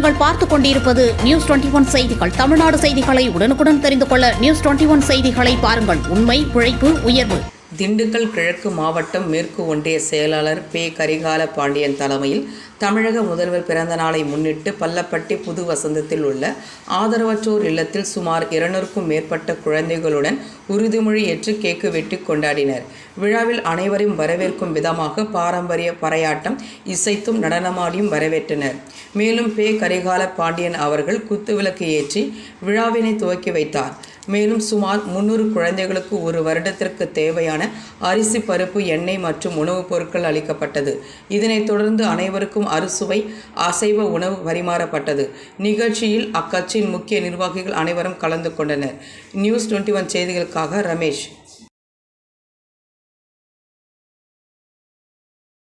நீங்கள் பார்த்துக் கொண்டிருப்பது நியூஸ் 21 செய்திகள். தமிழ்நாடு செய்திகளை உடனுக்குடன் தெரிந்து கொள்ள நியூஸ் 21 செய்திகளை பாருங்கள். உண்மை, உழைப்பு, உயர்வு. திண்டுக்கல் கிழக்கு மாவட்டம் மேற்கு ஒன்றிய செயலாளர் பே. கரிகால பாண்டியன் தலைமையில் தமிழக முதல்வர் பிறந்த நாளை முன்னிட்டு பள்ளப்பட்டி புது வசந்தத்தில் உள்ள ஆதரவற்றோர் இல்லத்தில் சுமார் 200க்கும் மேற்பட்ட குழந்தைகளுடன் உறுதிமொழி ஏற்று கேக்கு வெட்டி கொண்டாடினர். விழாவில் அனைவரையும் வரவேற்கும் விதமாக பாரம்பரிய பறையாட்டம், இசைத்தும் நடனமாடியும் வரவேற்றனர். மேலும் பே. கரிகால பாண்டியன் அவர்கள் குத்துவிளக்கு ஏற்றி விழாவினை துவக்கி வைத்தார். மேலும் சுமார் 300 குழந்தைகளுக்கு ஒரு வருடத்திற்கு தேவையான அரிசி, பருப்பு, எண்ணெய் மற்றும் உணவுப் பொருட்கள் அளிக்கப்பட்டது. இதனைத் தொடர்ந்து அனைவருக்கும் அறுசுவை அசைவ உணவு பரிமாறப்பட்டது. நிகழ்ச்சியில் அக்கட்சியின் முக்கிய நிர்வாகிகள் அனைவரும் கலந்து கொண்டனர். நியூஸ் 21 செய்திகளுக்காக ரமேஷ்.